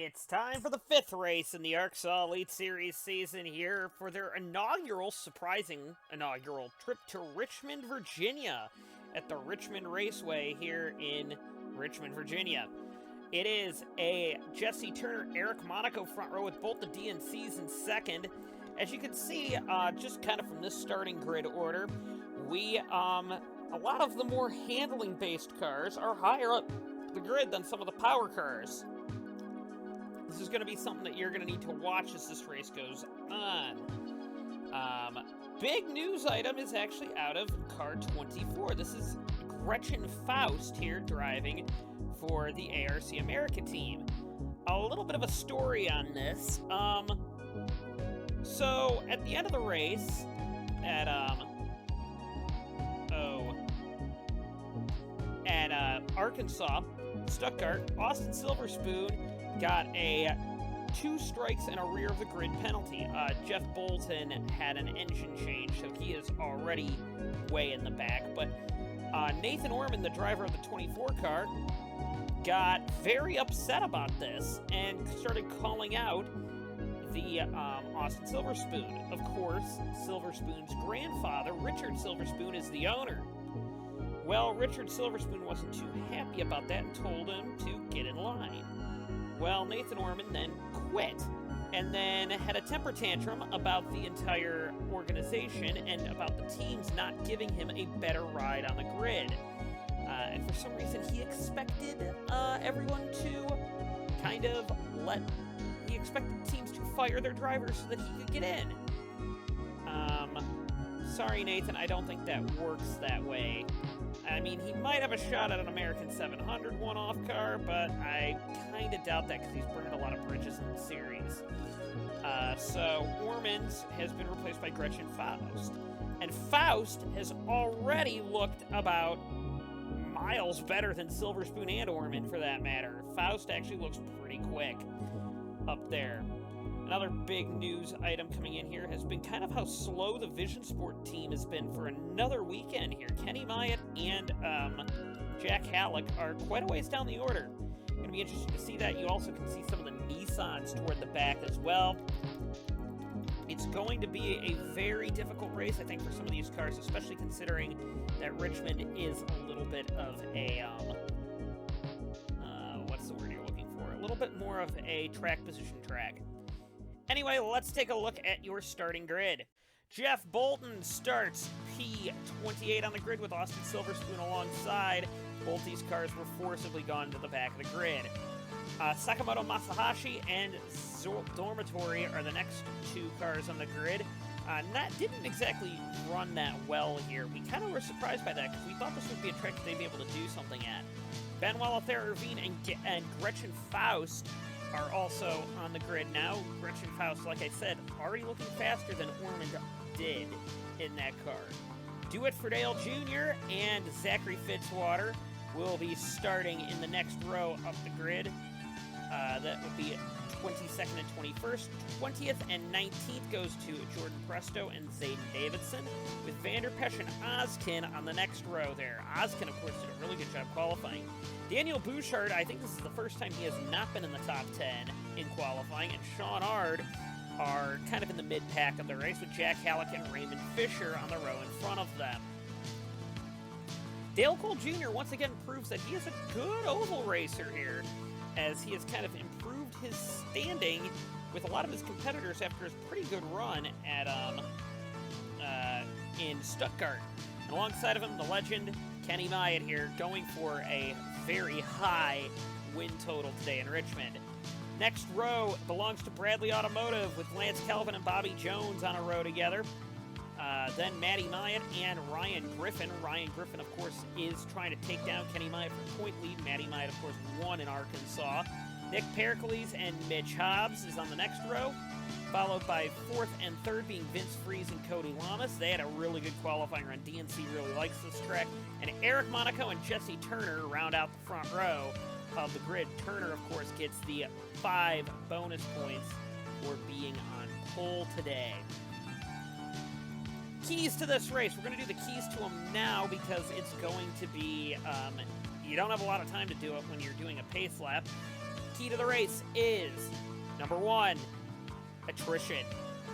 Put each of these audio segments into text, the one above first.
It's time for the 5th race in the ARCSOA Elite Series season here for their surprising inaugural trip to Richmond, Virginia at the Richmond Raceway here in Richmond, Virginia. It is a Jesse Turner, Eric Monaco front row with both the DNCs in second. As you can see, just kind of from this starting grid order, a lot of the more handling-based cars are higher up the grid than some of the power cars. This is going to be something that you're going to need to watch as this race goes on. Big news item is actually out of car 24. This is Gretchen Faust here driving for the ARC America team. A little bit of a story on this. So at the end of the race at Arkansas, Stuttgart, Austin Silverspoon got a 2 strikes and a rear of the grid penalty. Jeff Bolton had an engine change, so he is already way in the back. But Nathan Orman, the driver of the 24 car, got very upset about this and started calling out the Austin Silverspoon. Of course, Silverspoon's grandfather, Richard Silverspoon, is the owner. Well, Richard Silverspoon wasn't too happy about that and told him to get in line. Well, Nathan Orman then quit and then had a temper tantrum about the entire organization and about the teams not giving him a better ride on the grid. And for some reason, he expected everyone to he expected teams to fire their drivers so that he could get in. Sorry, Nathan, I don't think that works that way. I mean, he might have a shot at an American 700 one-off car, but I kind of doubt that because he's burned a lot of bridges in the series. So Ormans has been replaced by Gretchen Faust. And Faust has already looked about miles better than Silverspoon and Orman, for that matter. Faust actually looks pretty quick up there. Another big news item coming in here has been kind of how slow the Vision Sport team has been for another weekend here. Kenny Myatt and Jack Halleck are quite a ways down the order. Going to be interesting to see that. You also can see some of the Nissans toward the back as well. It's going to be a very difficult race, I think, for some of these cars, especially considering that Richmond is a little bit of a, what's the word you're looking for? A little bit more of a track position track. Anyway, let's take a look at your starting grid. Jeff Bolton starts P28 on the grid with Austin Silverspoon alongside. Both these cars were forcibly gone to the back of the grid. Sakamoto Masahashi and Dormitory are the next 2 cars on the grid. That didn't exactly run that well here. We kind of were surprised by that because we thought this would be a track that they'd be able to do something at. Benoit Laverne and Gretchen Faust are also on the grid now. Gretchen Faust, like I said, already looking faster than Ormond did in that car. Dewitt Friedel Jr. and Zachary Fitzwater will be starting in the next row up the grid. That would be 22nd and 21st. 20th and 19th goes to Jordan Presto and Zayden Davidson, with Vander Pesch and Ozkin on the next row there. Ozkin, of course, did a really good job qualifying. Daniel Bouchard, I think this is the first time he has not been in the top 10 in qualifying, and Sean Ard are kind of in the mid-pack of the race, with Jack Halleck and Raymond Fisher on the row in front of them. Dale Cole Jr. once again proves that he is a good oval racer here, as he has kind of improved his standing with a lot of his competitors after his pretty good run at in Stuttgart. And alongside of him, the legend Kenny Myatt here, going for a very high win total today in Richmond. Next row belongs to Bradley Automotive, with Lance Kelvin and Bobby Jones on a row together. Then Matty Myatt and Ryan Griffin. Ryan Griffin, of course, is trying to take down Kenny Myatt for point lead. Matty Myatt, of course, won in Arkansas. Nick Pericles and Mitch Hobbs is on the next row, followed by 4th and 3rd being Vince Fries and Cody Lamas. They had a really good qualifying run. DNC really likes this track. And Eric Monaco and Jesse Turner round out the front row of the grid. Turner, of course, gets the 5 bonus points for being on pole today. Keys to this race. We're going to do the keys to them now because it's going to be, you don't have a lot of time to do it when you're doing a pace lap. key to the race is, number 1, attrition.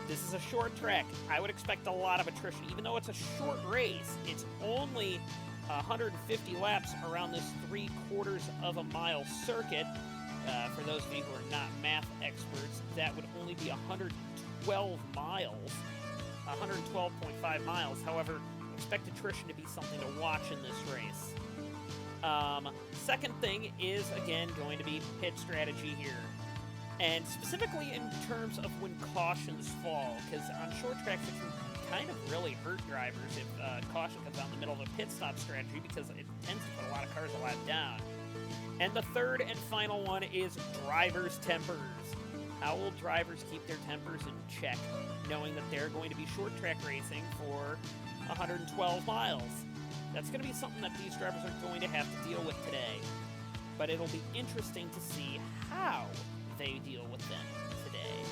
This is a short track. I would expect a lot of attrition. Even though it's a short race, it's only 150 laps around this 3/4 of a mile circuit. For those of you who are not math experts, that would only be 112 miles, 112.5 miles. However, expect attrition to be something to watch in this race. Second thing is, again, going to be pit strategy here. And specifically in terms of when cautions fall, because on short tracks it can kind of really hurt drivers if caution comes out in the middle of a pit stop strategy, because it tends to put a lot of cars a lap down. And the third and final one is drivers' tempers. How will drivers keep their tempers in check, knowing that they're going to be short track racing for 112 miles? That's going to be something that these drivers are going to have to deal with today. But it'll be interesting to see how they deal with them today.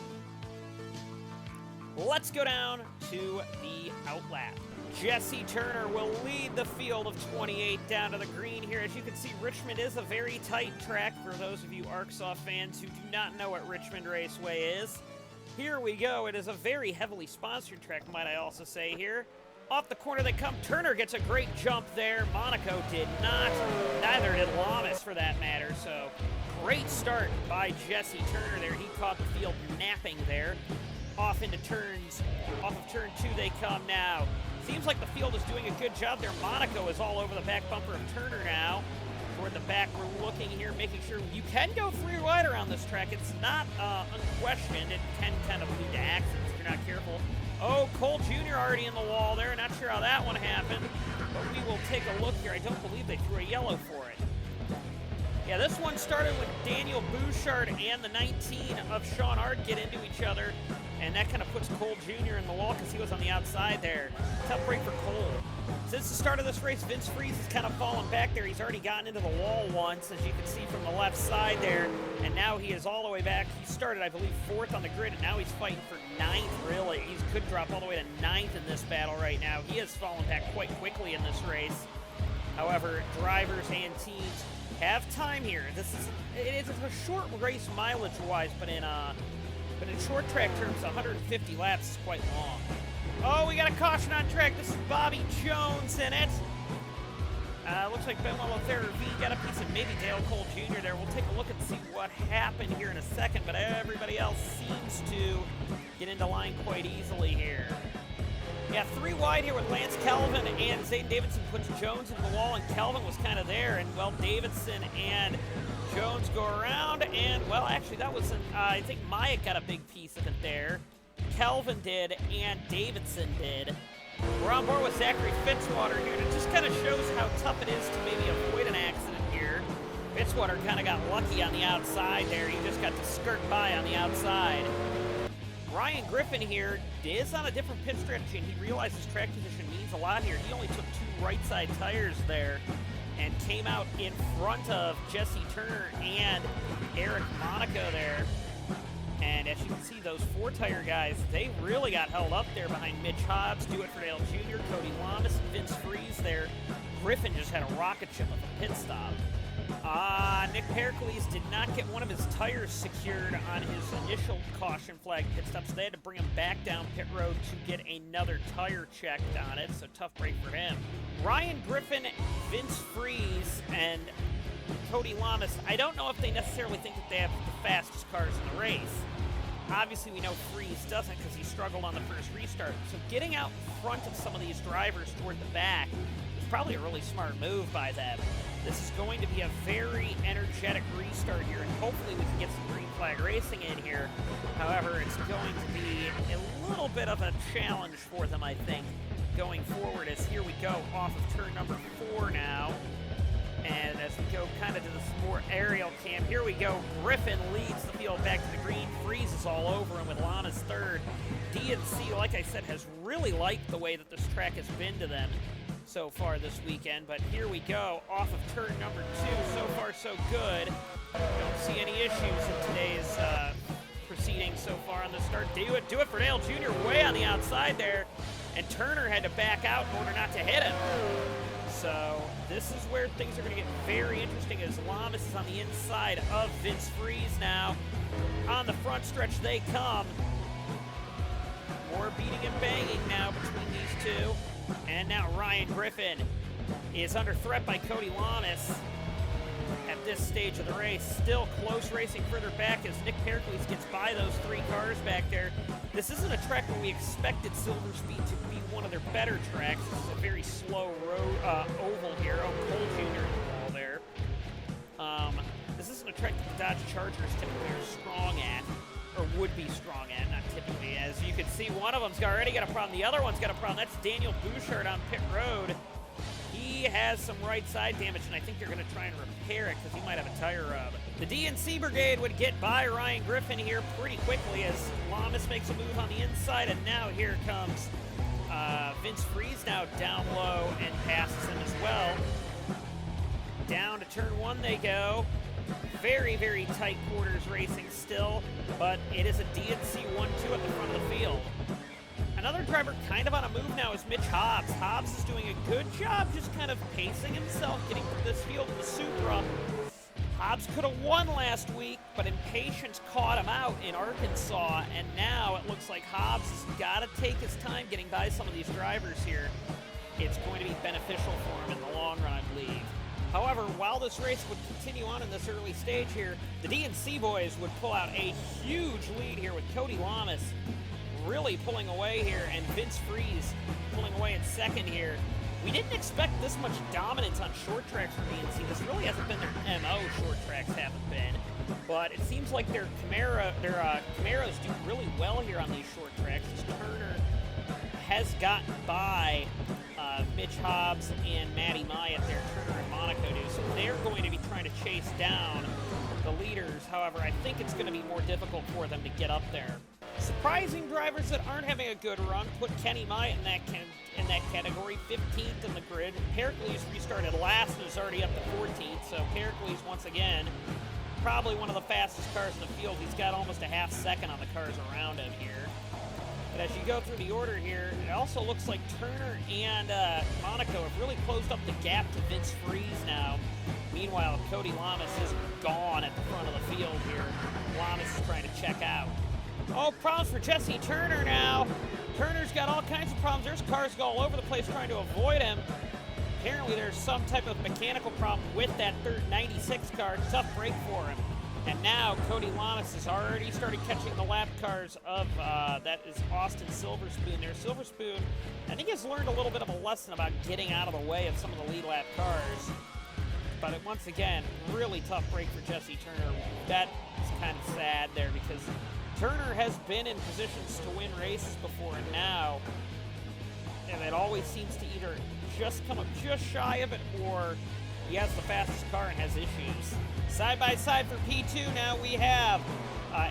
Let's go down to the outlap. Jesse Turner will lead the field of 28 down to the green here. As you can see, Richmond is a very tight track for those of you ARCSOA fans who do not know what Richmond Raceway is. Here we go. It is a very heavily sponsored track, might I also say here. Off the corner they come. Turner gets a great jump there. Monaco did not. Neither did Lamas, for that matter. So, great start by Jesse Turner there. He caught the field napping there. Off into turns. Off of turn 2 they come now. Seems like the field is doing a good job there. Monaco is all over the back bumper of Turner now. Toward the back, we're looking here, making sure you can go 3 wide around this track. It's not unquestioned. It can kind of lead to accidents if you're not careful. Oh, Cole Jr. already in the wall there. Not sure how that one happened, but we will take a look here. I don't believe they threw a yellow for it. Yeah, this one started with Daniel Bouchard and the 19 of Sean Ard get into each other, and that kind of puts Cole Jr. in the wall because he was on the outside there. Tough break for Cole. Since the start of this race, Vince Freeze has kind of fallen back there. He's already gotten into the wall once, as you can see from the left side there, and now he is all the way back. He started, I believe, 4th on the grid, and now he's fighting for 9th, really. He could drop all the way to 9th in this battle right now. He has fallen back quite quickly in this race. However, drivers and teams have time here. It is a short race mileage-wise, but in short track terms, 150 laps is quite long. Oh, we got a caution on track. This is Bobby Jones in it. Looks like Benoit Lothaire V got a piece of maybe Dale Cole Jr. there. We'll take a look and see what happened here in a second, but everybody else seems to get into line quite easily here. Yeah, 3 wide here with Lance Kelvin, and Zayden Davidson puts Jones into the wall, and Kelvin was kind of there, and, well, Davidson and Jones go around, and, well, actually, that was, I think Myatt got a big piece of it there. Kelvin did, and Davidson did. We're on board with Zachary Fitzwater here, and it just kind of shows how tough it is to maybe avoid an accident here. Fitzwater kind of got lucky on the outside there. He just got to skirt by on the outside. Ryan Griffin here is on a different pit strategy, and he realizes track position means a lot here. He only took 2 right side tires there and came out in front of Jesse Turner and Eric Monaco there. And as you can see, those 4-tire guys, they really got held up there behind Mitch Hobbs, Do It for Dale Jr., Cody Lamas, and Vince Freeze there. Griffin just had a rocket ship of a pit stop. Nick Pericles did not get one of his tires secured on his initial caution flag pit stop, so they had to bring him back down pit road to get another tire checked on it, so tough break for him. Ryan Griffin, Vince Freeze, and Cody Lamas, I don't know if they necessarily think that they have the fastest cars in the race. Obviously, we know Freeze doesn't because he struggled on the first restart. So getting out in front of some of these drivers toward the back is probably a really smart move by them. This is going to be a very energetic restart here, and hopefully we can get some green flag racing in here. However, it's going to be a little bit of a challenge for them, I think, going forward, as here we go off of turn number 4 now. And as we go kind of to this more aerial cam, here we go. Griffin leads the field back to the green. Freeze is all over him with Lana's 3rd. DNC, like I said, has really liked the way that this track has been to them so far this weekend. But here we go off of turn number 2. So far, so good. Don't see any issues in today's proceedings so far on the start. Do it for Dale Jr. way on the outside there. And Turner had to back out in order not to hit him. So this is where things are going to get very interesting as Lamas is on the inside of Vince Freeze now. On the front stretch they come. More beating and banging now between these two. And now Ryan Griffin is under threat by Cody Lamas at this stage of the race. Still close racing further back as Nick Pericles gets by those 3 cars back there. This isn't a track where we expected Silver Speed to be one of their better tracks. This is a very slow road, oval here. Oh, Cole Jr. in the wall there. This isn't a track that the Dodge Chargers typically are strong at, or would be strong at, not typically. As you can see, one of them's already got a problem. The other one's got a problem. That's Daniel Bouchard on pit road. He has some right side damage, and I think they're going to try and repair it because he might have a tire rub. The DNC Brigade would get by Ryan Griffin here pretty quickly as Lamas makes a move on the inside, and now here comes Vince Freeze now down low and passes him as well. Down to turn 1 they go. Very, very tight quarters racing still, but it is a DNC 1-2 at the front of the field. Another driver kind of on a move now is Mitch Hobbs. Hobbs is doing a good job just kind of pacing himself, getting through this field in the Supra. Hobbs could have won last week, but impatience caught him out in Arkansas, and now it looks like Hobbs has got to take his time getting by some of these drivers here. It's going to be beneficial for him in the long run, I believe. However, while this race would continue on in this early stage here, the DNC boys would pull out a huge lead here with Cody Lamas really pulling away here, and Vince Freeze pulling away in second here. We didn't expect this much dominance on short tracks from DNC. This really hasn't been their MO, short tracks haven't been. But it seems like their Camaros do really well here on these short tracks. As Turner has gotten by Mitch Hobbs and Matty Myatt there, Turner and Monaco do. So they're going to be trying to chase down the leaders. However, I think it's going to be more difficult for them to get up there. Surprising drivers that aren't having a good run put Kenny Myatt in that category, 15th in the grid. Pericles restarted last and is already up to 14th, so Pericles once again, probably one of the fastest cars in the field. He's got almost a half second on the cars around him here. But as you go through the order here, it also looks like Turner and Monaco have really closed up the gap to Vince Freeze now. Meanwhile, Cody Lamas is gone at the front of the field here. Lamas is trying to check out. Oh, problems for Jesse Turner now. Turner's got all kinds of problems. There's cars go all over the place trying to avoid him. Apparently there's some type of mechanical problem with that 96 car. Tough break for him. And now Cody Lamas has already started catching the lap cars of, that is Austin Silverspoon there. Silverspoon, I think, has learned a little bit of a lesson about getting out of the way of some of the lead lap cars. But once again, really tough break for Jesse Turner. That is kind of sad there because Turner has been in positions to win races before, and now, and it always seems to either just come up just shy of it, or he has the fastest car and has issues. Side by side for P2 now we have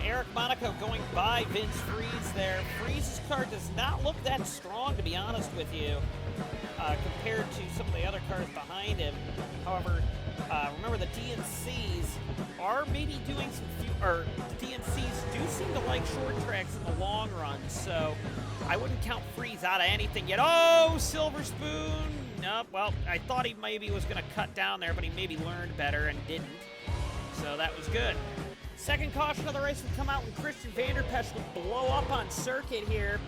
Eric Monaco going by Vince Freeze there. Freeze's car does not look that strong, to be honest with you, compared to some of the other cars behind him. However, remember the DNCs are maybe doing some the DNCs do seem to like short tracks in the long run, so I wouldn't count Freeze out of anything yet. Oh, Silverspoon! Nope, well, I thought he maybe was going to cut down there, but he maybe learned better and didn't, so that was good. Second caution of the race would come out when Christian Vanderpesch would blow up on circuit here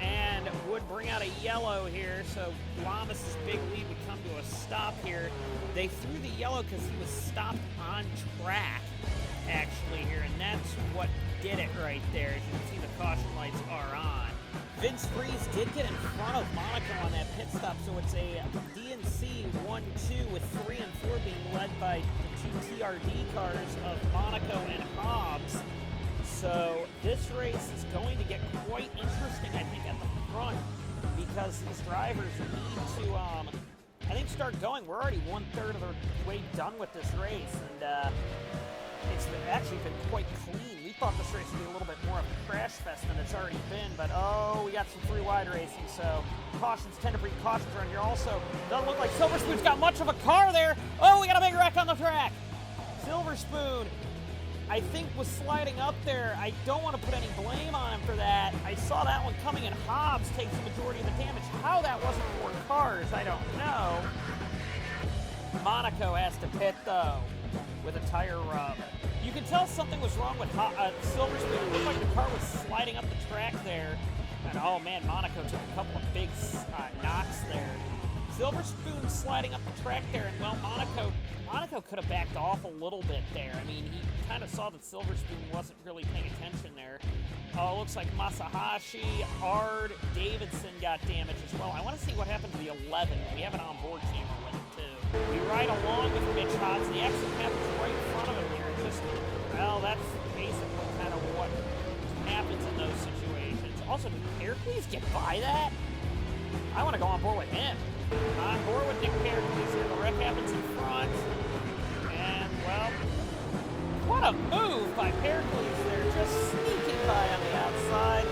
and would bring out a yellow here, so Lamas' big lead would come to a stop here. They threw the yellow because he was stopped on track, actually, here, and that's what did it right there. As you can see, the caution lights are on. Vince Freeze did get in front of Monaco on that pit stop, so it's a DNC 1-2 with 3 and 4 being led by the 2 TRD cars of Monaco and Hobbs. So this race is going to get quite interesting, I think, at the front, because these drivers need to, I think, start going. We're already 1/3 of the way done with this race, and it's actually been quite clean. We thought this race would be a little bit more of a crash fest than it's already been, but oh, we got some free wide racing, so cautions tend to bring cautions around here. Also, doesn't look like Silverspoon's got much of a car there. Oh, we got a big wreck on the track. Silverspoon, I think, was sliding up there. I don't want to put any blame on him for that. I saw that one coming, and Hobbs takes the majority of the damage. How that wasn't 4 cars, I don't know. Monaco has to pit, though, with a tire rub. You can tell something was wrong with Silver Spoon. It looked like the car was sliding up the track there. And, oh, man, Monaco took a couple of big knocks there. Silver Spoon sliding up the track there, and, well, Monaco could have backed off a little bit there. I mean, he kind of saw that Silver Spoon wasn't really paying attention there. Oh, it looks like Masahashi, Ard, Davidson got damaged as well. I want to see what happened to the 11. We have an onboard camera with it, too. We ride along with Mitch Hodds. The accident happens right in front of him here. Just, well, that's basically kind of what happens in those situations. Also, did Pericles get by that? I want to go on board with him. On board with Nick Pericles here. The wreck happens in front. And, well, what a move by Pericles there. Just sneaking by on the outside.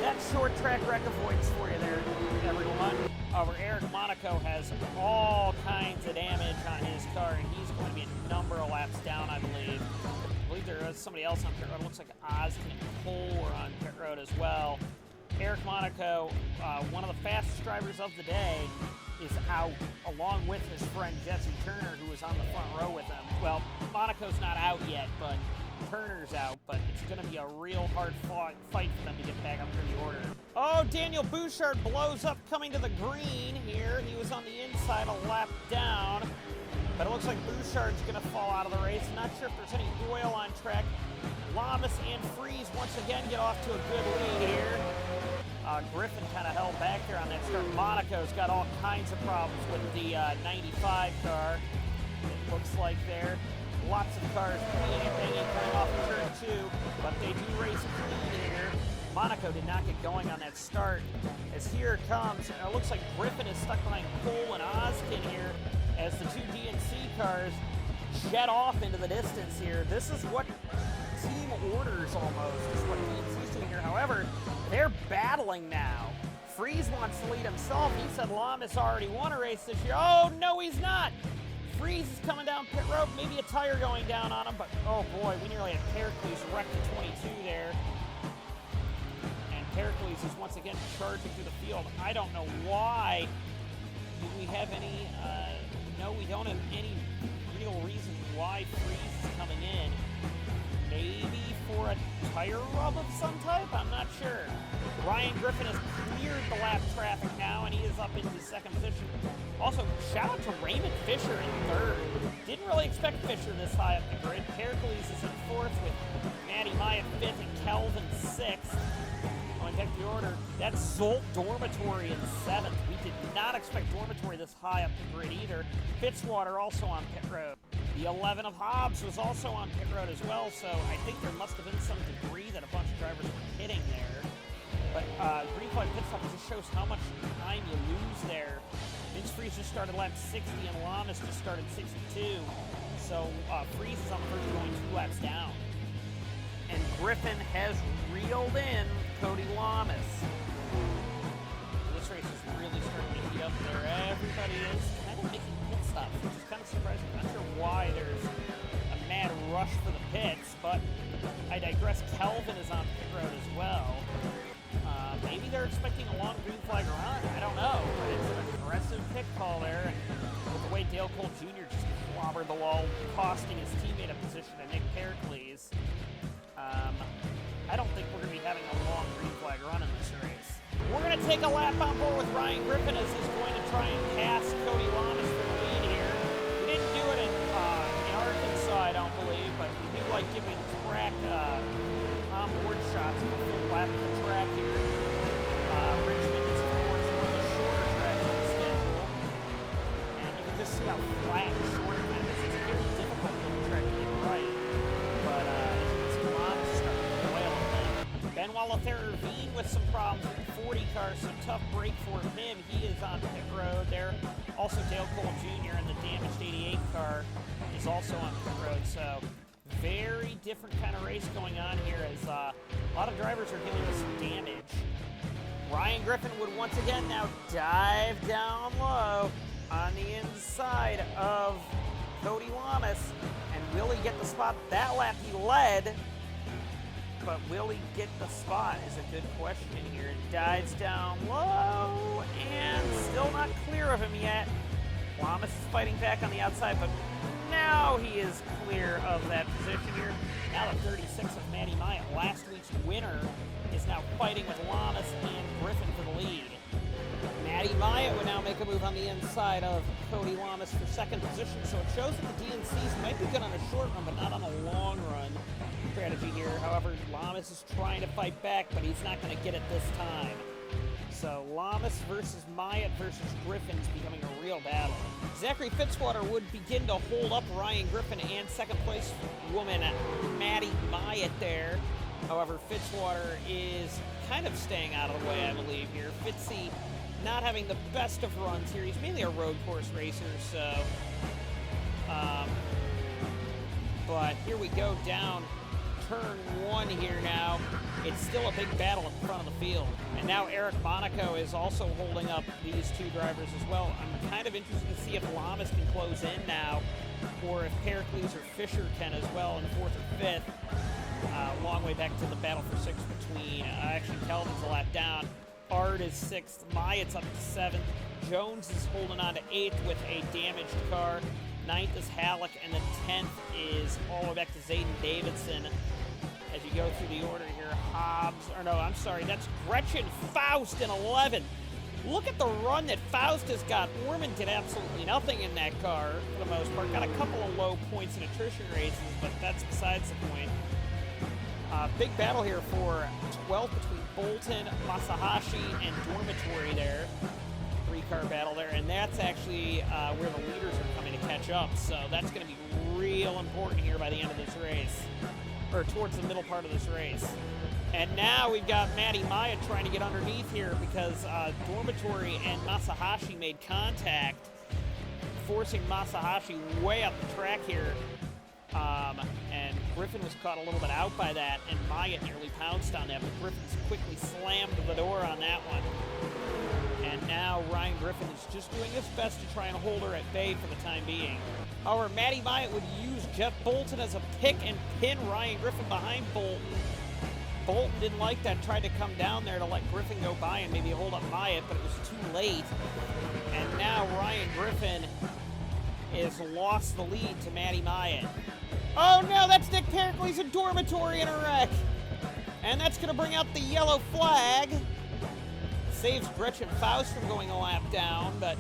That short track wreck avoids for you there, everyone. Over Eric Monaco has all kinds of damage on his car, and he's going to be a number of laps down, I believe. I believe there is somebody else on pit road. It looks like Ozkin and Cole were on pit road as well. Eric Monaco, one of the fastest drivers of the day, is out, along with his friend Jesse Turner, who was on the front row with him. Well, Monaco's not out yet, but Turner's out, but it's going to be a real hard fight for them to get back up to the order. Oh, Daniel Bouchard blows up coming to the green here. He was on the inside a lap down, but it looks like Bouchard's going to fall out of the race. Not sure if there's any oil on track. Lamas and Freeze once again get off to a good lead here. Griffin kind of held back there on that start. Monaco's got all kinds of problems with the 95 car. It looks like there. Lots of cars banging coming off of turn 2, but they do race clean here. Monaco did not get going on that start. As here it comes, and it looks like Griffin is stuck behind Cole and Ozkin here as the two DNC cars jet off into the distance here. This is what team orders almost, is what DNC's doing here. However, they're battling now. Freeze wants to lead himself. He said Lamas already won a race this year. Oh, no, he's not. Freeze is coming down pit road, maybe a tire going down on him, but oh boy, we nearly had Pericles wrecked to 22 there. And Pericles is once again charging through the field. I don't know why. Do we have any, no, we don't have any real reason why Freeze is coming in. Maybe for a tire rub of some type? I'm not sure. Ryan Griffin has cleared the lap traffic now, and he is up into second position. Also, shout out to Raymond Fisher in third. Didn't really expect Fisher this high up the grid. Pericles is in fourth with Matty Myatt fifth and Kelvin sixth. Going back to the order, that's Zolt Dormitory in seventh. We did not expect Dormitory this high up the grid either. Fitzwater also on pit road. The 11 of Hobbs was also on pit road as well, so I think there must have been some debris that a bunch of drivers were hitting there. But green flag pit stop just shows how much time you lose there. Vince Freeze just started lap 60 and Lamas just started 62. So Freeze is on the verge of going 2 laps down. And Griffin has reeled in Cody Lamas. This race is really starting to heat up there. Everybody is kind of making pit stops, which is kind of surprising. I'm not sure why there's a mad rush for the pits, but I digress. Kelvin is on pit road as well. Maybe they're expecting a long green flag run. I don't know, but it's an aggressive pit call there. And with the way Dale Cole Jr. just clobbered the wall, costing his teammate a position to Nick Pericles. I don't think we're going to be having a long green flag run in this race. We're going to take a lap on board with Ryan Griffin as he's going to try and pass Cody Lamas for the lead here. We didn't do it in Arkansas, I don't believe, but we do like giving track on-board shots of a full lap of the track here. Richmond is, of course, one of the shorter tracks on the schedule. And you can just see how flat and short it is. It's very difficult for the track to get right. But it's Lamas starting to wail a bit. Benoit Lothaire-Ravine with some problems with the 40 car, so tough break for him. He is on pit road there. Also, Dale Cole Jr. and the damaged 88 car is also on pit road. So very different kind of race going on here as a lot of drivers are dealing with some damage. Ryan Griffin would once again now dive down low on the inside of Cody Lamas. And will he get the spot? That lap he led, but will he get the spot is a good question here. Dives down low and still not clear of him yet. Lamas is fighting back on the outside, but now he is clear of that position here. Now the 36 of Matty Myatt, last week's winner, is now fighting with Lamas and Griffin for the lead. Matty Myatt would now make a move on the inside of Cody Lamas for second position, so it shows that the DNCs might be good on a short run, but not on a long run strategy here. However, Lamas is trying to fight back, but he's not going to get it this time. So Lamas versus Myatt versus Griffin's becoming a real battle. Zachary Fitzwater would begin to hold up Ryan Griffin and second place woman Matty Myatt there. However, Fitzwater is kind of staying out of the way, I believe, here. Fitzy not having the best of runs here. He's mainly a road course racer, so... but here we go down turn one here now. It's still a big battle in front of the field. And now Eric Monaco is also holding up these two drivers as well. I'm kind of interested to see if Lamas can close in now, or if Pericles or Fisher can as well in fourth or fifth. Long way back to the battle for sixth between, actually Kelvin's a lap down. Ard is sixth, Myatt's up to seventh. Jones is holding on to eighth with a damaged car. Ninth is Halleck, and the 10th is all the way back to Zayden Davidson. As you go through the order here, Hobbs, or no, I'm sorry, that's Gretchen Faust in 11. Look at the run that Faust has got. Orman did absolutely nothing in that car for the most part. Got a couple of low points in attrition races, but that's besides the point. Big battle here for 12th between Bolton, Masahashi, and Dormitory there. Three-car battle there, and that's actually where the leaders are coming to catch up. So that's going to be real important here by the end of this race, or towards the middle part of this race. And now we've got Matty Myatt trying to get underneath here because Dormitory and Masahashi made contact, forcing Masahashi way up the track here. And Griffin was caught a little bit out by that, and Myatt nearly pounced on that, but Griffin's quickly slammed the door on that one. And now Ryan Griffin is just doing his best to try and hold her at bay for the time being. However, Matty Myatt would use Jeff Bolton as a pick and pin Ryan Griffin behind Bolton. Bolton didn't like that, tried to come down there to let Griffin go by and maybe hold up Myatt, but it was too late. And now Ryan Griffin has lost the lead to Matty Myatt. Oh no, that's Nick Pericles and Dormitory in a wreck. And that's going to bring out the yellow flag. Saves Gretchen Faust from going a lap down, but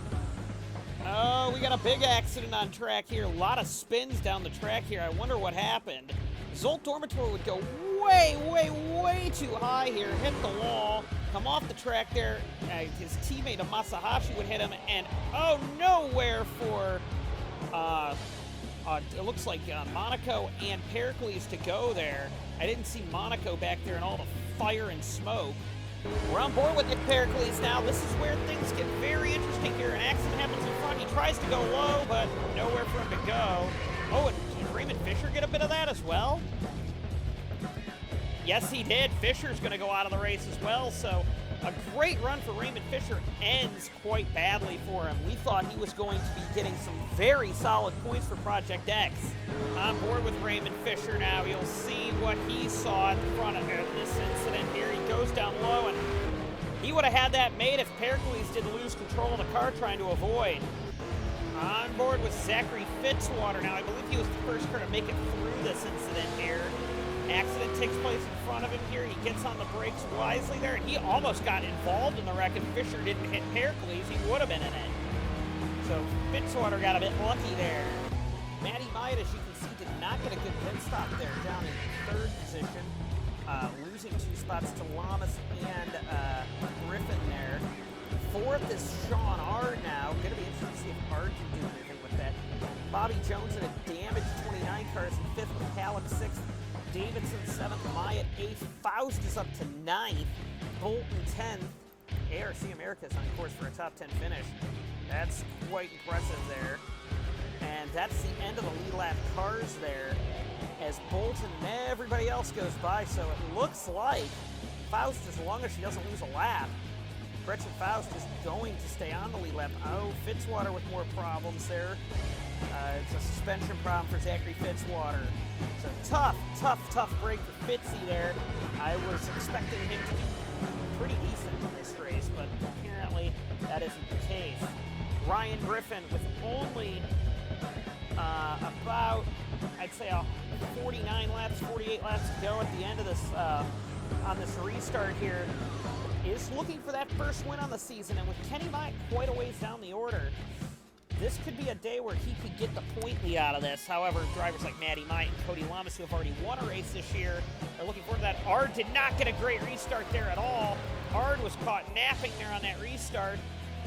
oh, we got a big accident on track here. A lot of spins down the track here. I wonder what happened. Zolt Dormitory would go way, way, way too high here, hit the wall, come off the track there. His teammate Masahashi would hit him, and oh, nowhere for it looks like Monaco and Pericles to go there. I didn't see Monaco back there in all the fire and smoke. We're on board with Nick Pericles now. This is where things get very interesting here. An accident happens in front. He tries to go low, but nowhere for him to go. Oh, and did Raymond Fisher get a bit of that as well? Yes, he did. Fisher's going to go out of the race as well, so a great run for Raymond Fisher ends quite badly for him. We thought he was going to be getting some very solid points for Project X. On board with Raymond Fisher now. You'll see what he saw at the front of this incident here. He goes down low, and he would have had that made if Pericles didn't lose control of the car trying to avoid. On board with Zachary Fitzwater now. I believe he was the first car to make it through this incident here. Accident takes place in front of him here. He gets on the brakes wisely there, and he almost got involved in the wreck. If Fisher didn't hit Pericles, he would have been in it. So Fitzwater got a bit lucky there. Matty Myatt, as you can see, did not get a good pit stop there, down in third position, losing 2 spots to Lamas and Griffin there. Fourth is Sean Ard now. Going to be interesting to see if Ard can do anything with that. Bobby Jones in a damaged 29 car is in fifth with Halleck sixth. Davidson 7th, Myatt 8th, Faust is up to 9th, Bolton 10th, ARC America is on course for a top 10 finish. That's quite impressive there. And that's the end of the lead lap cars there as Bolton and everybody else goes by. So it looks like Faust, as long as she doesn't lose a lap, Gretchen Faust is going to stay on the lead lap. Oh, Fitzwater with more problems there. It's a suspension problem for Zachary Fitzwater. So tough break for Fitzy there. I was expecting him to do pretty decent in this race, but apparently that isn't the case. Ryan Griffin with only about, I'd say, 49 laps, 48 laps to go at the end of this, on this restart here, is looking for that first win on the season. And with Kenny Myatt quite a ways down the order, this could be a day where he could get the point lead out of this. However, drivers like Matty Myatt and Cody Lamas, who have already won a race this year, are looking forward to that. Ard did not get a great restart there at all. Ard was caught napping there on that restart,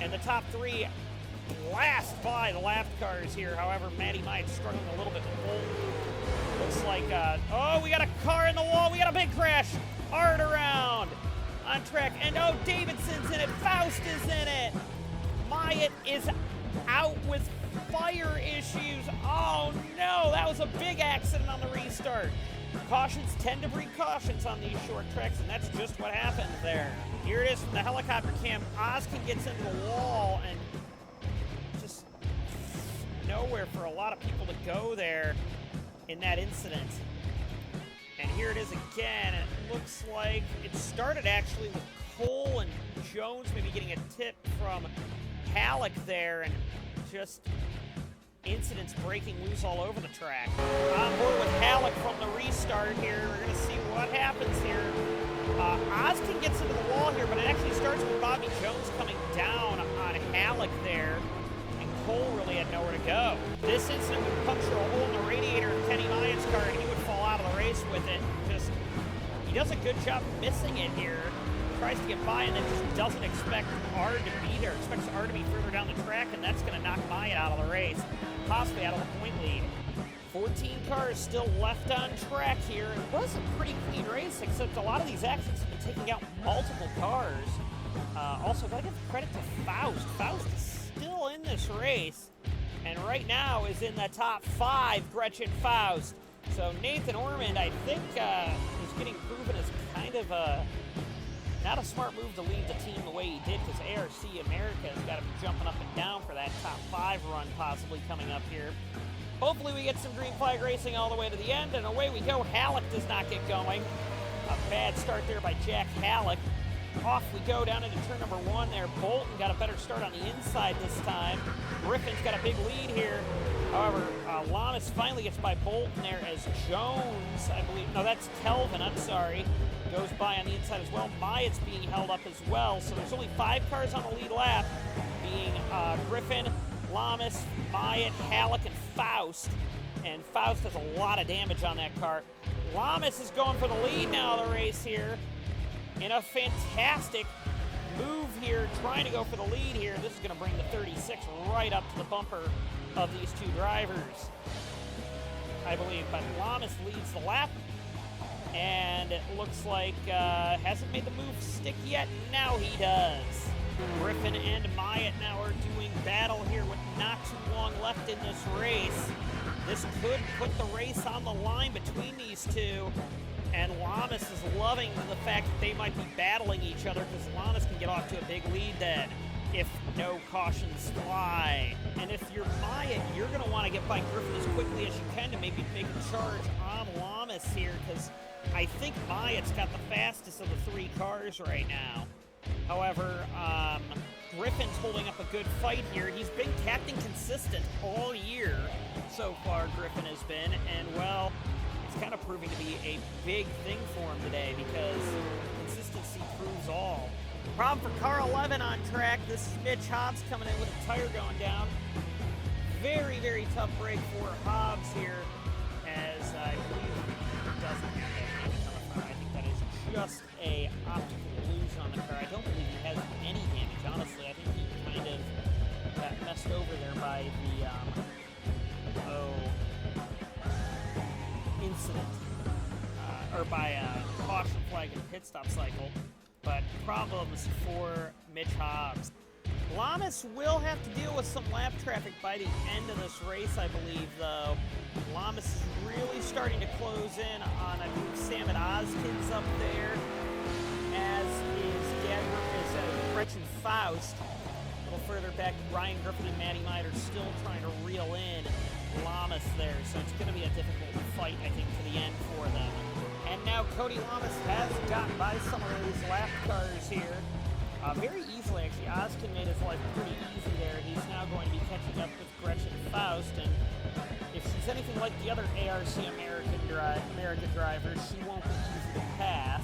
and the top three blast by the lap cars here. However, Matty Myatt struggling a little bit with Bolton. Looks like, oh, we got a car in the wall. We got a big crash. Ard around on track, and oh, Davidson's in it. Faust is in it. Myatt is out with fire issues. Oh no, that was a big accident on the restart. Cautions tend to breed cautions on these short tracks, and that's just what happened there. Here it is from the helicopter cam. Ozkin gets into the wall, and just nowhere for a lot of people to go there in that incident. And here it is again. It looks like it started actually with Cole and Jones maybe getting a tip from Halleck there, and just incidents breaking loose all over the track. On board with Halleck from the restart here. We're going to see what happens here. Ozkin gets into the wall here, but it actually starts with Bobby Jones coming down on Halleck there, and Cole really had nowhere to go. This incident would puncture a hole in the radiator of Kenny Myatt's car, and he would fall out of the race with it. Just, he does a good job missing it here. Tries to get by and then just doesn't expect Ard to be there. Expects Ard to be further down the track, and that's going to knock Myatt out of the race, possibly out of the point lead. 14 cars still left on track here. It was a pretty clean race, except a lot of these accidents have been taking out multiple cars. Also, got to give credit to Faust. Faust is still in this race, and right now is in the top 5, Gretchen Faust. So Nathan Ormond, I think, is getting proven as kind of a not a smart move to lead the team the way he did, because ARC America has got to be jumping up and down for that top 5 run possibly coming up here. Hopefully we get some green flag racing all the way to the end, and away we go. Halleck does not get going. A bad start there by Jack Halleck. Off we go down into turn number 1 there. Bolton got a better start on the inside this time. Griffin's got a big lead here. However, Lamas finally gets by Bolton there as Jones, I believe. No, that's Kelvin, I'm sorry. Goes by on the inside as well. Myatt's being held up as well. So there's only 5 cars on the lead lap, being Griffin, Lamas, Myatt, Halleck, and Faust. And Faust has a lot of damage on that car. Lamas is going for the lead now of the race here, in a fantastic move here, trying to go for the lead here. This is going to bring the 36 right up to the bumper of these 2 drivers, I believe. But Lamas leads the lap, and it looks like hasn't made the move stick yet. Now he does. Griffin and Myatt now are doing battle here with not too long left in this race. This could put the race on the line between these 2. And Lamas is loving the fact that they might be battling each other, because Lamas can get off to a big lead then if no cautions fly. And if you're Myatt, you're going to want to get by Griffin as quickly as you can to maybe make a charge on Lamas here, because I think Myatt's got the fastest of the 3 cars right now. However, Griffin's holding up a good fight here. He's been captain consistent all year so far, Griffin has been, and well, it's kind of proving to be a big thing for him today, because consistency proves all. Problem for car 11 on track. This is Mitch Hobbs coming in with a tire going down. Very, very tough break for Hobbs here, as I believe he doesn't have that really on the car. I think that is just a optical illusion on the car. I don't believe he has any damage, honestly. I think he kind of got messed over there by the incident, or by a caution flag and pit stop cycle. But problems for Mitch Hobbs. Lamas will have to deal with some lap traffic by the end of this race, I believe, though. Lamas is really starting to close in on, I believe, Sam and Ozkin's up there, as is Gretchen Faust. A little further back, Ryan Griffin and Matty Myatt are still trying to reel in Lamas there, so it's going to be a difficult fight, I think, to the end for them. And now Cody Lamas has gotten by some of these lap cars here. Very easily. Actually, Ozkin made his life pretty easy there. He's now going to be catching up with Gretchen Faust, and if she's anything like the other ARC American drivers, she won't be easy to pass.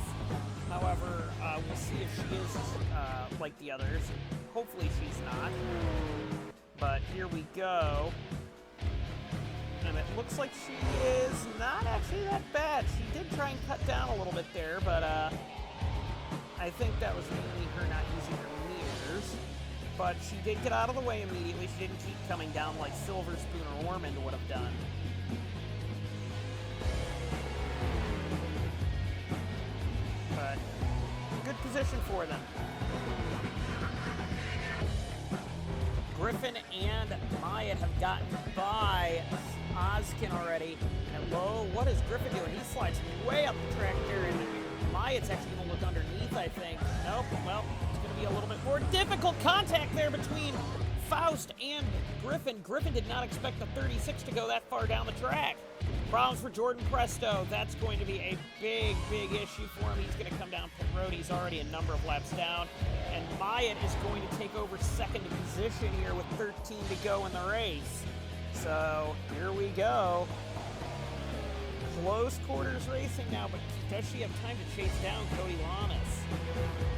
However, we'll see if she is like the others. Hopefully she's not. But here we go. And it looks like she is not actually that bad. She did try and cut down a little bit there, but I think that was mainly her not using her mirrors. But she did get out of the way immediately. She didn't keep coming down like Silver Spoon or Ormond would have done. But good position for them. Griffin and Myatt have gotten by Ozkin already. And lo, what is Griffin doing? He slides way up the track there, and Myatt's actually going to look underneath, I think. Nope, well, it's going to be a little bit more difficult contact there between Faust and Griffin. Griffin did not expect the 36 to go that far down the track. Problems for Jordan Presto. That's going to be a big, big issue for him. He's going to come down pit road. He's already a number of laps down. And Myatt is going to take over second position here with 13 to go in the race. So here we go. Close quarters racing now, but does she have time to chase down Cody Lamas?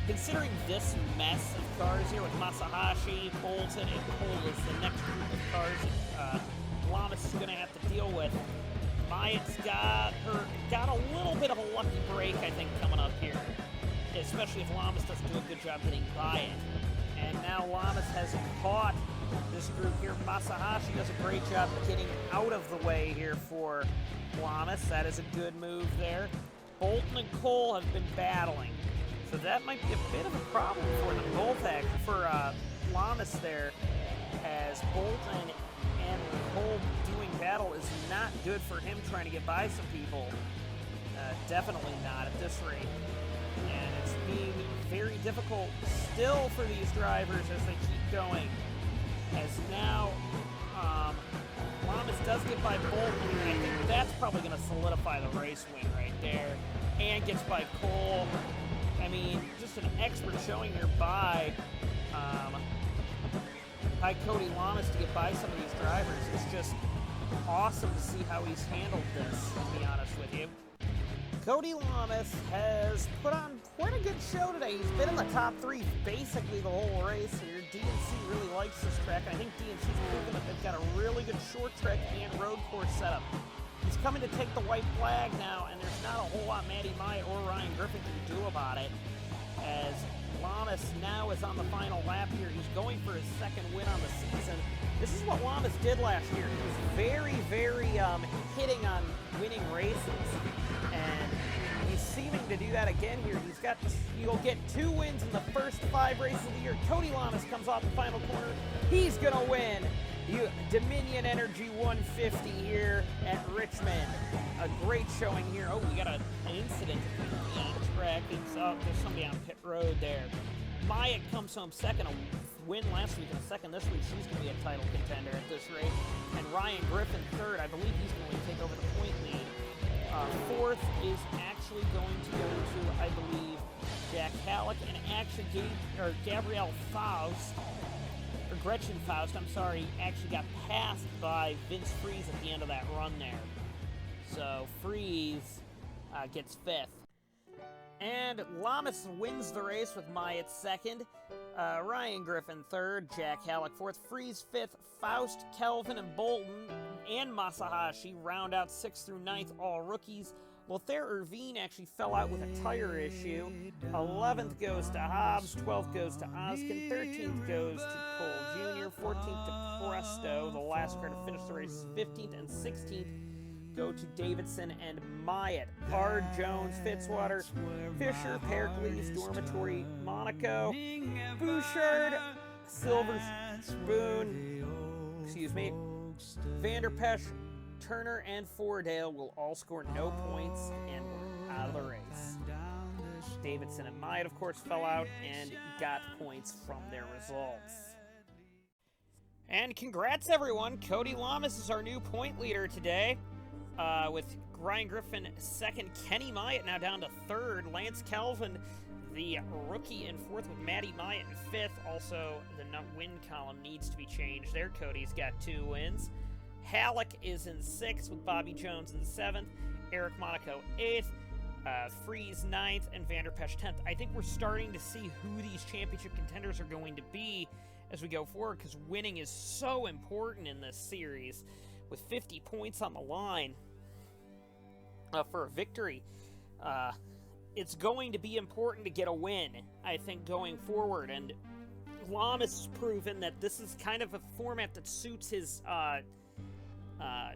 Considering this mess of cars here with Masahashi, Bolton, and Cole is the next group of cars that Lamas is going to have to deal with, Myatt's got a little bit of a lucky break, I think, coming up here. Especially if Lamas doesn't do a good job getting by it. And now Lamas has caught this group here. Masahashi does a great job getting out of the way here for Lamas. That is a good move there. Bolton and Cole have been battling, so that might be a bit of a problem for them both, for Lamas there, as Bolton and Cole doing battle is not good for him trying to get by some people. Definitely not at this rate. And it's being very difficult still for these drivers as they keep going. As now, Lamas does get by Bolton, and I think that's probably going to solidify the race win right there. And gets by Cole. I mean, just an expert showing here by Cody Lamas to get by some of these drivers. It's just awesome to see how he's handled this, to be honest with you. Cody Lamas has put on quite a good show today. He's been in the top three basically the whole race here. DNC really likes this track, and I think DNC's proven that they've got a really good short track and road course setup. He's coming to take the white flag now, and there's not a whole lot Matty Myatt or Ryan Griffin can do about it, as Lamas now is on the final lap here. He's going for his second win on the season. This is what Lamas did last year. He was very, very hitting on winning races, and he's seeming to do that again here. He'll get 2 wins in the first 5 races of the year. Cody Lamas comes off the final corner. He's gonna win Dominion Energy 150 here at Richmond. A great showing here. Oh, we got an incident on the track. There's somebody on pit road there. Myatt comes home second, a win last week and a second this week. She's going to be a title contender at this rate. And Ryan Griffin third. I believe he's going to take over the point lead. Fourth is actually going to go to, I believe, Jack Halleck, and actually Gabrielle Faust, or Gretchen Faust, I'm sorry, actually got passed by Vince Freeze at the end of that run there. So Freeze gets 5th. And Lamas wins the race with Myatt second, Ryan Griffin third, Jack Halleck fourth, Freeze 5th, Faust, Kelvin, and Bolton, and Masahashi round out 6th through 9th, all rookies. Lothair Irvine actually fell out with a tire issue. 11th goes to Hobbs, 12th goes to Ozkin, 13th goes to Cole Jr., 14th to Presto. The last car to finish the race is 15th, and 16th go to Davidson and Myatt. Hard, Jones, Fitzwater, Fisher, Pericles, Dormitory, Monaco, Bouchard, Silver Spoon, Vanderpesch, Turner, and Fordale will all score no points and were out of the race. Davidson and Myatt, of course, fell out and got points from their results. And congrats, everyone. Cody Lamas is our new point leader today, with Ryan Griffin second, Kenny Myatt now down to third, Lance Kelvin the rookie in 4th with Matty Myatt in 5th. Also, the win column needs to be changed there. Cody's got 2 wins. Halleck is in 6th with Bobby Jones in 7th. Eric Monaco 8th. Freeze 9th, and Vanderpesch 10th. I think we're starting to see who these championship contenders are going to be as we go forward, because winning is so important in this series. With 50 points on the line for a victory, it's going to be important to get a win, I think, going forward. And Lamas has proven that this is kind of a format that suits his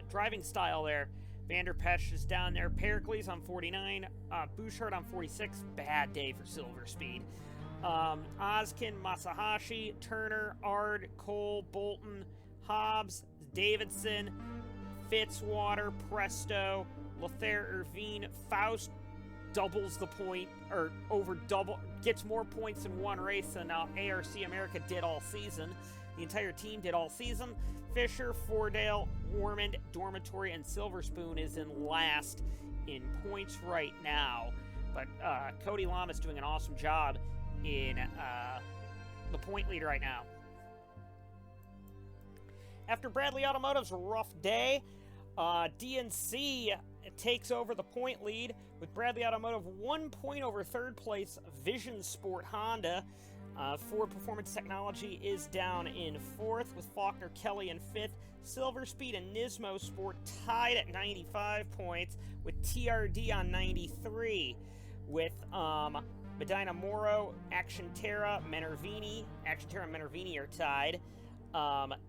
driving style there. Vanderpesch is down there. Pericles on 49. Bouchard on 46. Bad day for Silver Speed. Ozkin, Masahashi, Turner, Ard, Cole, Bolton, Hobbs, Davidson, Fitzwater, Presto, Lothair, Irvine, Faust doubles the point, or gets more points in one race than ARC America did all season. The entire team did all season. Fisher, Fordale, Ormond, Dormitory, and Silver Spoon is in last in points right now. But Cody Lam is doing an awesome job in the point lead right now. After Bradley Automotive's rough day, DNC takes over the point lead with Bradley Automotive 1 point over third place Vision Sport Honda. Ford Performance Technology is down in 4th with Faulkner Kelly in 5th. Silver Speed and Nismo Sport tied at 95 points with TRD on 93. With Medina Moro, Action Terra, Menervini. Action Terra and Menervini are tied.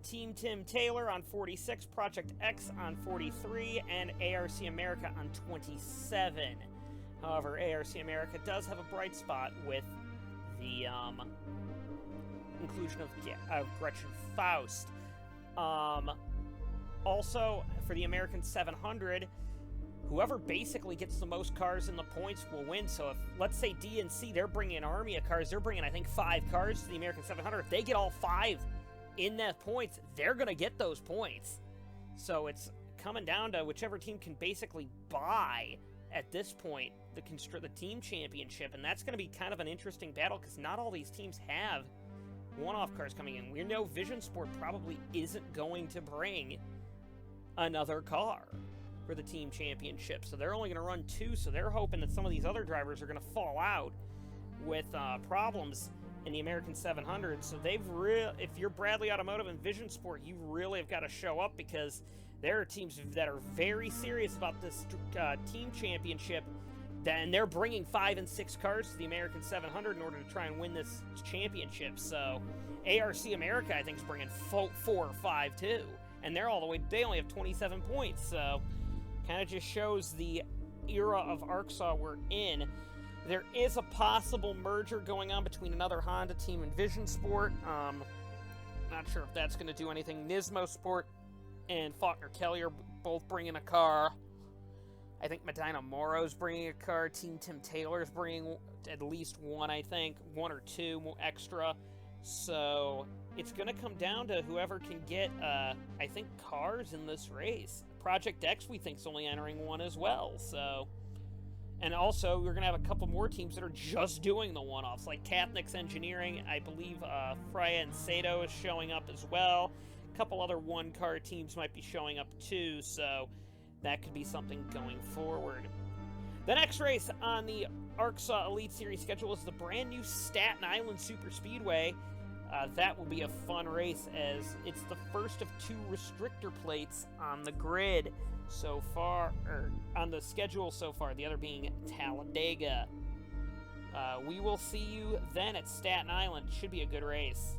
Team Tim Taylor on 46, Project X on 43, and ARC America on 27. However, ARC America does have a bright spot with the inclusion of Gretchen Faust. Also, for the American 700, whoever basically gets the most cars in the points will win. So if, let's say DNC, they're bringing an army of cars. They're bringing, I think, 5 cars to the American 700. If they get all 5 in that points, they're going to get those points. So it's coming down to whichever team can basically buy, at this point, the team championship. And that's going to be kind of an interesting battle, because not all these teams have one-off cars coming in. We know Vision Sport probably isn't going to bring another car for the team championship, so they're only going to run 2, so they're hoping that some of these other drivers are going to fall out with problems in the American 700. So if you're Bradley Automotive and Vision Sport, you really have got to show up, because there are teams that are very serious about this team championship, and they're bringing 5 and 6 cars to the American 700 in order to try and win this championship. So ARC America, I think, is bringing 4 or 5 too, and they're all the way. They only have 27 points, so kind of just shows the era of ARCSOA we're in. There is a possible merger going on between another Honda team and Vision Sport. Not sure if that's going to do anything. Nismo Sport and Faulkner Kelly are both bringing a car. I think Medina Moro's bringing a car. Team Tim Taylor's bringing at least one, I think. 1 or 2 extra. So it's going to come down to whoever can get, I think, cars in this race. Project X, we think, is only entering 1 as well. So, and also, we're going to have a couple more teams that are just doing the one-offs, like Kathnix Engineering. I believe Freya and Sato is showing up as well. A couple other one-car teams might be showing up too, so that could be something going forward. The next race on the ARCSOA Elite Series schedule is the brand new Staten Island Super Speedway. That will be a fun race, as it's the first of 2 restrictor plates on the grid so far, or on the schedule so far, the other being Talladega. We will see you then at Staten Island. Should be a good race.